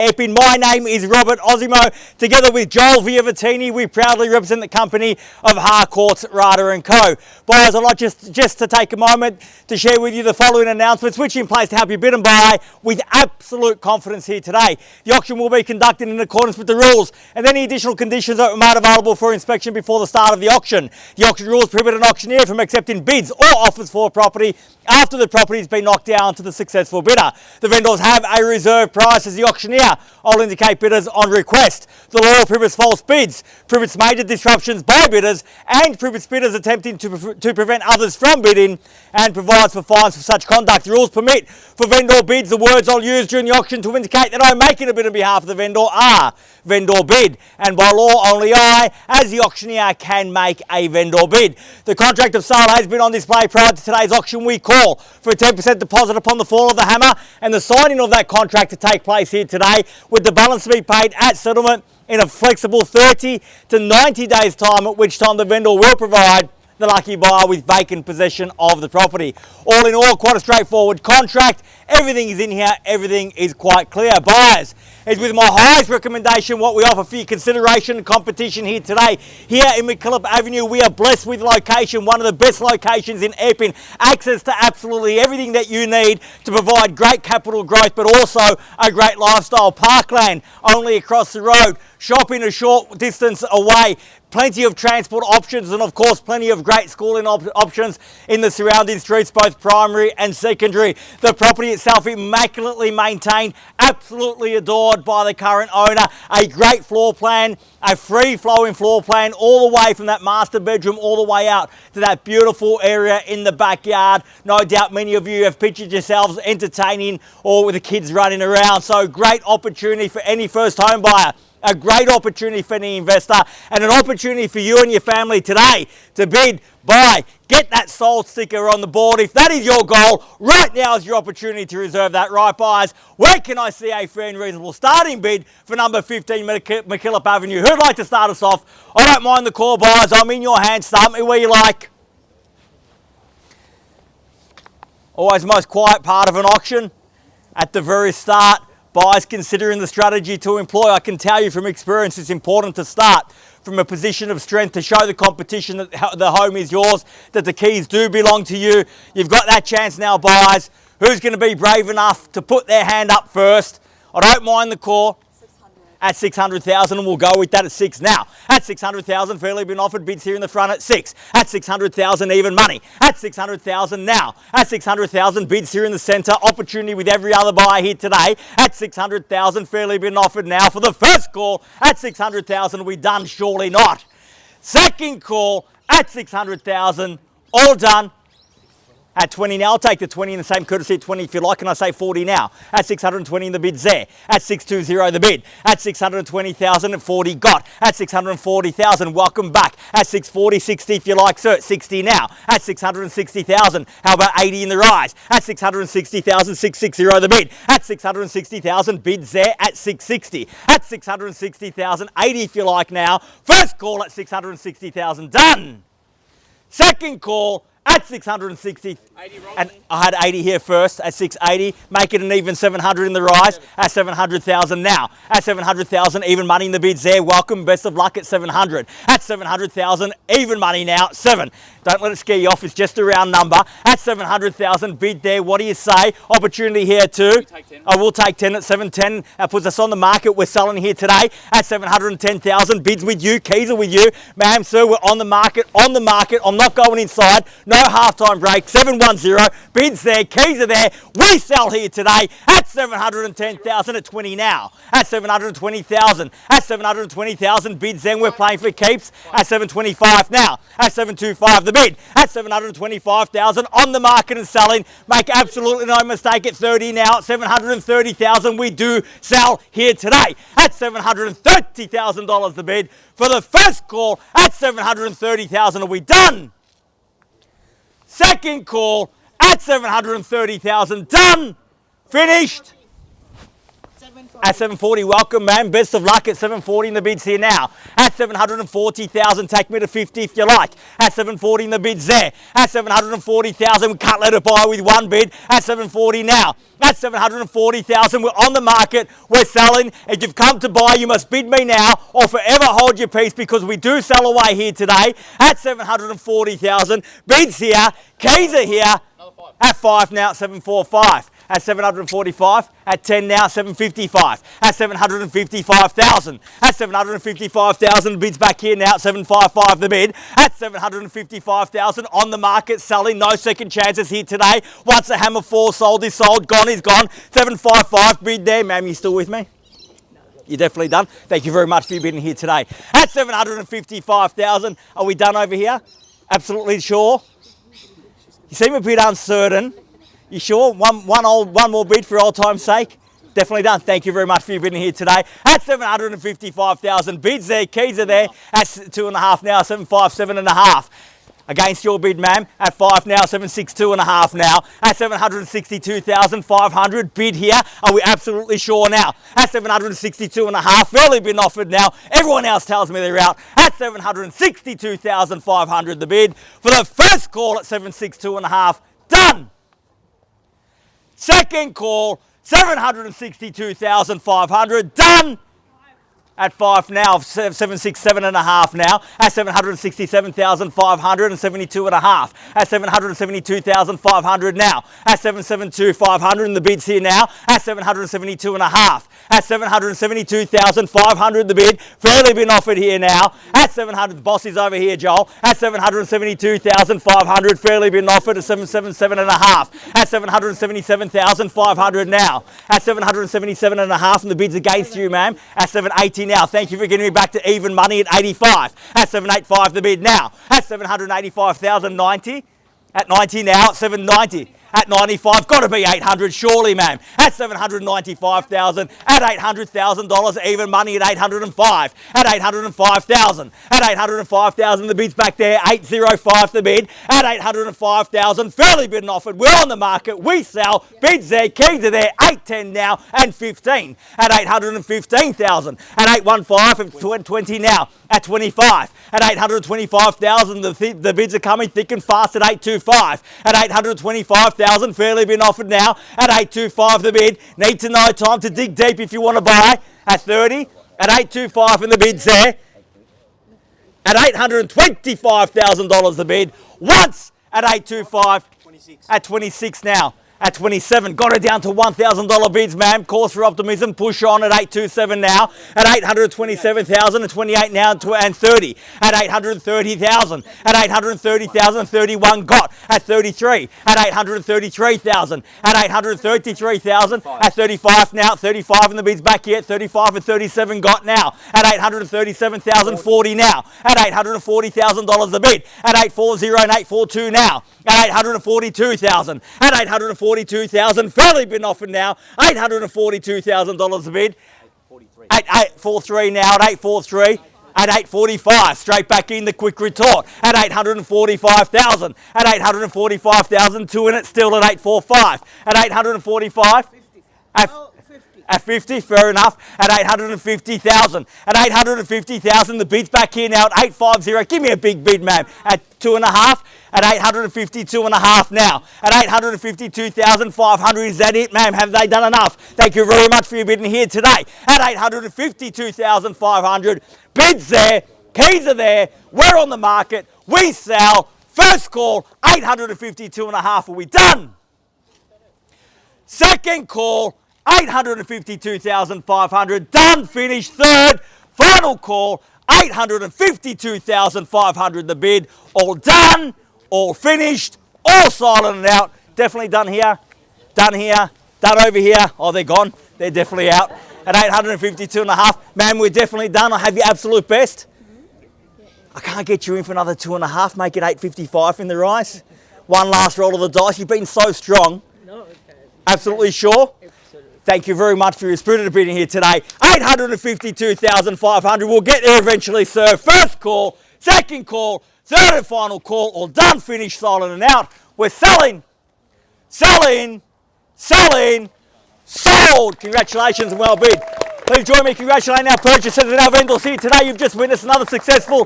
EPPING. My name is Robert Ozzimo. Together with Joel Viavattene, we proudly represent the company of Harcourts, Rata and Co. Buyers, I'd like just to take a moment to share with you the following announcements, which are in place to help you bid and buy with absolute confidence here today. The auction will be conducted in accordance with the rules, and any additional conditions are made available for inspection before the start of the auction. The auction rules prohibit an auctioneer from accepting bids or offers for a property after the property has been knocked down to the successful bidder. The vendors have a reserve price as the auctioneer. I'll indicate bidders on request. The law prohibits false bids, prohibits major disruptions by bidders, and prohibits bidders attempting to prevent others from bidding, and provides for fines for such conduct. The rules permit for vendor bids. The words I'll use during the auction to indicate that I'm making a bid on behalf of the vendor are vendor bid, and by law only I, as the auctioneer, can make a vendor bid. The contract of sale has been on display prior to today's auction. We call for a 10% deposit upon the fall of the hammer and the signing of that contract to take place here today, with the balance to be paid at settlement in a flexible 30 to 90 days time, at which time the vendor will provide the lucky buyer with vacant possession of the property. All in all, quite a straightforward contract. Everything is in here, everything is quite clear. Buyers, it's with my highest recommendation what we offer for your consideration and competition here today. Here in McKillop Avenue, we are blessed with location, one of the best locations in EPPING. Access to absolutely everything that you need to provide great capital growth, but also a great lifestyle. Parkland only across the road, shopping a short distance away, plenty of transport options, and of course plenty of great schooling options in the surrounding streets, both primary and secondary. The property itself immaculately maintained, absolutely adored by the current owner. A great floor plan, a free flowing floor plan all the way from that master bedroom all the way out to that beautiful area in the backyard. No doubt many of you have pictured yourselves entertaining or with the kids running around. So great opportunity for any first home buyer. A great opportunity for any investor, and an opportunity for you and your family today to bid, buy, get that sold sticker on the board. If that is your goal, right now is your opportunity to reserve that right. Buyers, where can I see a fair and reasonable starting bid for number 15 McKillop Avenue? Who'd like to start us off? I don't mind the call, buyers. I'm in your hands. Start me where you like. Always the most quiet part of an auction at the very start. Buyers considering the strategy to employ. I can tell you from experience, it's important to start from a position of strength to show the competition that the home is yours, that the keys do belong to you. You've got that chance now, buyers. Who's going to be brave enough to put their hand up first? I don't mind the call. At 600,000, and we'll go with that at 6 now. At 600,000, fairly been offered bids here in the front at 6. At 600,000, even money. At 600,000 now. At 600,000, bids here in the centre. Opportunity with every other buyer here today. At 600,000, fairly been offered now for the first call. At 600,000, are we done? Surely not. Second call at 600,000, all done. At 20 now, I'll take the 20 in the same courtesy at 20 if you like, and I say 40 now. At 620 in the bid's there. At 620 the bid. At 620,000 at 40 got. At 640,000, welcome back. At 640, 60 if you like, sir. 60 now. At 660,000, how about 80 in the rise? At 660,000, 660 the bid. At 660,000, bids there at 660. At 660,000, 80 if you like now. First call at 660,000, done. Second call at 660, and I had 80 here first at 680, make it an even 700 in the rise at 700,000 now. At 700,000, even money in the bids there. Welcome, best of luck at 700. At 700,000, even money now, 7. Don't let it scare you off, it's just a round number. At 700,000, bid there, what do you say? Opportunity here too. I will take 10 at 710. That puts us on the market. We're selling here today at 710,000. Bids with you, keys are with you. Ma'am, sir, we're on the market, on the market. I'm not going inside. No halftime break. 710. Bids there, keys are there. We sell here today at 710,000 at 20 now. At 720,000. At 720,000, bids then. We're playing for keeps at 725 now. At 725 the bid. At 725,000 on the market and selling. Make absolutely no mistake at 30 now. At 730,000 we do sell here today. At $730,000 the bid. For the first call at 730,000 are we done? Second call at 730,000 done. Finished. 740. At 740, welcome, man. Best of luck at 740 in the bids here now. At 740,000, take me to 50 if you like. At 740 in the bids there. At 740,000, we can't let it buy with one bid. At 740 now. At 740,000, we're on the market. We're selling. If you've come to buy, you must bid me now or forever hold your peace because we do sell away here today. At 740,000, bids here. Keys are here. At 5 now, at 745. At 745, at 10 now, 755. At 755,000. At 755,000, bids back here now, at 755 the bid. At 755,000 on the market, selling, no second chances here today. Once the hammer falls, sold is sold, gone is gone. 755 bid there, ma'am, you still with me? You're definitely done. Thank you very much for your bidding here today. At 755,000, are we done over here? Absolutely sure? You seem a bit uncertain. You sure? One more bid for old time's sake? Definitely done. Thank you very much for your bidding here today. At 755,000 bids there, keys are there. At 2.5 now, 757.5. Against your bid, ma'am. At 5 now, 762.5 now. At 762,500 bid here. Are we absolutely sure now? At 762.5, fairly been offered now. Everyone else tells me they're out. At 762,500 the bid. For the first call at 762.5, done. Second call, 762,500, done. At 5 now, 767.5 now. At 767,572.5. At 772,500 now. At 772,500 in the bids here now. At 772.5. At 772,500 the bid. Fairly been offered here now. At 700, the boss is over here, Joel. At 772,500, fairly been offered at 777.5. At 777,500 now. At 777.5 and the bids against you, ma'am. At 780 now. Thank you for getting me back to even money at 85. At 785 the bid now. At 785,090. At 90 now. At 790. At 95, got to be 800 surely, ma'am. At 795,000, at $800,000, even money at 805. At 805,000, at 805,000, the bid's back there. 805 the bid. At 805,000, fairly bid and offered. We're on the market. We sell. Bids there, keys are there. 810 now and 15. At 815,000. At 815 and 20 now. At 25. At 825,000, the bids are coming thick and fast at 825. At 825,000, fairly been offered now. At 825 the bid. Need to know time to dig deep if you want to buy. At 30. At 825 and the bid's there. At $825,000 the bid. Once at 825. 26. At 26 now. At 27, got it down to $1,000 bids, ma'am. Cause for optimism, push on at 827 now. At 827,000 and 28 now and 30. At 830,000. At 830,000, 31 got. At 33. At 833,000. At 833,000. At 35 now. 35 and the bids back here. At 35 and 37 got now. At 837,000, 40 now. At $840,000 the bid. At 840 and 842 now. At 842,000. At 842,000, fairly been offered now. $842,000 a bid. At 843 now. At 843. At 845, straight back in the quick retort. At 845,000. At 845,000, two in it, still at 845. At 845. 50. At 50, fair enough. At 850,000. At 850,000, the bid's back here now at 850. Give me a big bid, ma'am. At 2.5. At 852.5 now. At 852,500, is that it, ma'am? Have they done enough? Thank you very much for your bidding here today. At 852,500, bids there, keys are there, we're on the market, we sell. First call, 852.5, are we done? Second call, 852,500, done, finished. Third, final call, 852,500 the bid, all done, all finished, all silent and out. Definitely done here, done over here. Oh, they're gone. They're definitely out. At 852.5, ma'am, we're definitely done. I have your absolute best. I can't get you in for another 2.5. Make it 855 in the rise. One last roll of the dice. You've been so strong. No, okay. Absolutely sure? Thank you very much for your spirited bidding here today. 852,500. We'll get there eventually, sir. First call, second call, third and final call. All done, finished, silent and out. We're selling, selling, selling, sold! Congratulations and well bid. Please join me congratulating our purchasers and our vendors here today. You've just witnessed another successful